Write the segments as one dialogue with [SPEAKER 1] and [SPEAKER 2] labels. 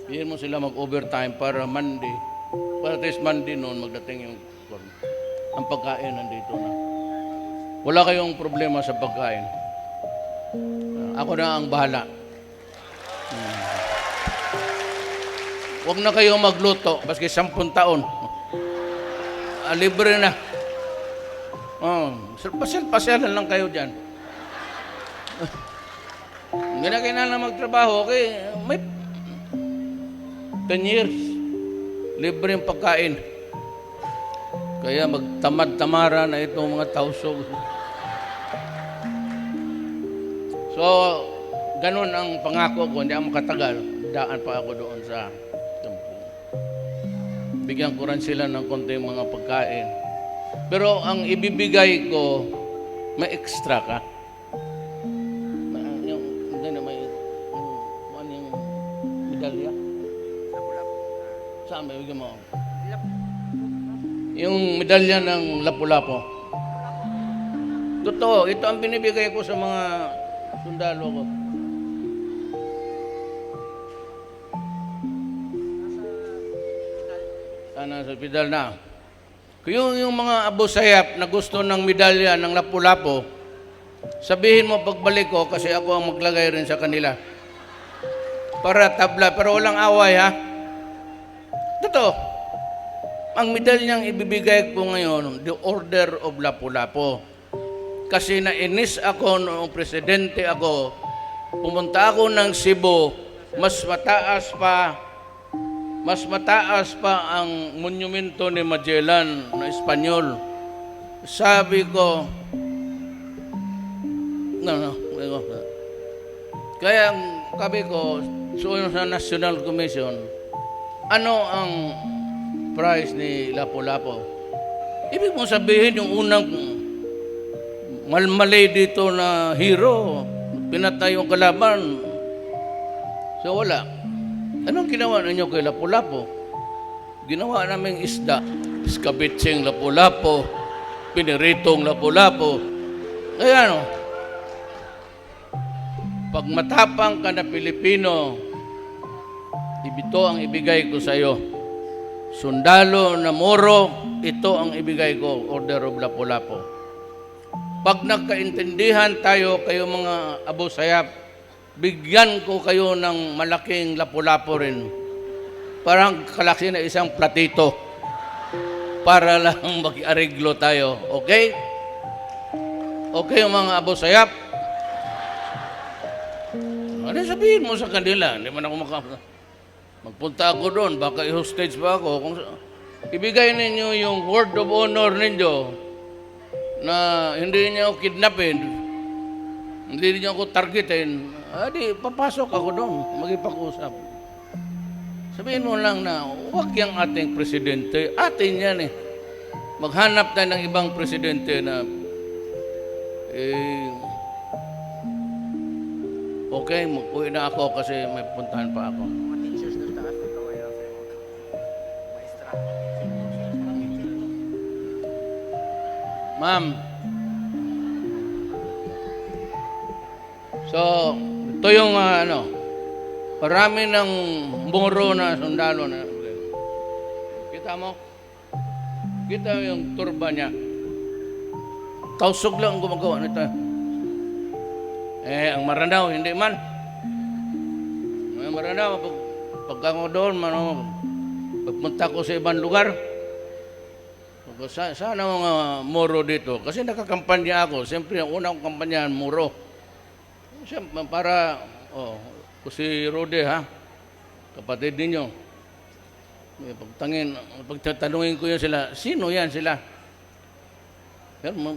[SPEAKER 1] Bigyan mo sila mag-overtime para Monday. Para at least Monday noon magdating yung ang pagkain nandito na. Wala kayong problema sa pagkain. Ako na ang bahala. Huwag na kayong magluto, baski 10 taon. Libre na. Pasyal-pasyalan lang kayo dyan. Hindi na kailangan magtrabaho, okay? May 10 years. Libre yung pagkain. Kaya magtamad-tamara na itong mga tausog. So, ganun ang pangako ko. Hindi ako makatagal. Daan pa ako doon sa tempo. Bigyan ko rin sila ng konting mga pagkain. Pero ang ibibigay ko, may extra ka. Yung medalya? Saan ba? Bigyan mo. Yung medalya ng lapu-lapu. Totoo, ito ang binibigay ko sa mga sundalo ko. Sana sa hospital na. Yung mga Abu Sayyaf na gusto ng medalya ng lapu-lapu, sabihin mo pagbalik ko kasi ako ang maglagay rin sa kanila. Para tabla, pero walang away ha. Totoo. Ang medalyang ibibigay ko ngayon, the Order of Lapu-Lapu. Kasi nainis ako noong presidente ako, pumunta ako ng Cebu, mas mataas pa ang monumento ni Magellan na Espanyol. Sabi ko, kaya sabi ko, sa National Commission, ano ang prize ni Lapu-Lapu? Ibig mo sabihin yung unang malmalay dito na hero, pinatay yung kalaban. So wala. Anong ginawa ninyo kay Lapu-Lapu? Ginawa namin isda. Skabitsing Lapu-Lapu, piniritong Lapu-Lapu. Kaya ano, pag matapang ka na Pilipino, ito ang ibigay ko sa iyo. Sundalo na Moro, ito ang ibigay ko, Order of Lapu-Lapu. Pag nagkaintindihan tayo, kayo mga Abu Sayyaf, bigyan ko kayo ng malaking lapu-lapu rin. Parang kalaki na isang platito para lang mag-ariglo tayo. Okay? Okay yung mga Abu Sayyaf? Ano sabihin mo sa kanila? Hindi man ako magpunta ako doon, baka i-hostage pa ako. Kung ibigay ninyo yung word of honor ninyo na hindi niyo ako kidnapin, hindi niyo ako targetin, di papasok ako doon, magipag-usap. Sabihin mo lang na huwag yung ating presidente, atin yan eh. Maghanap tayo ng ibang presidente na okay, mag-uwi na ako kasi may puntahan pa ako. Ma'am, so ito yung marami ng Moro na sundalo na. Kita mo? Kita yung turba niya. Tausog lang gumagawa nito. Ang Maranao, hindi man. Ang Maranao, pagka ko doon, pagpunta ko sa ibang lugar, sana mga Moro dito. Kasi nakakampanya ako. Siyempre, ang unang kampanya, Moro. Siyempre, para, si Rode, ha? Kapatid ninyo. Pagtatanungin ko yun sila, sino yan sila? Pero,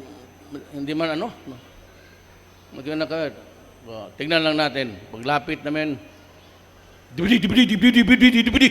[SPEAKER 1] hindi man magkano ka. Tignan lang natin. Paglapit namin, dibidi.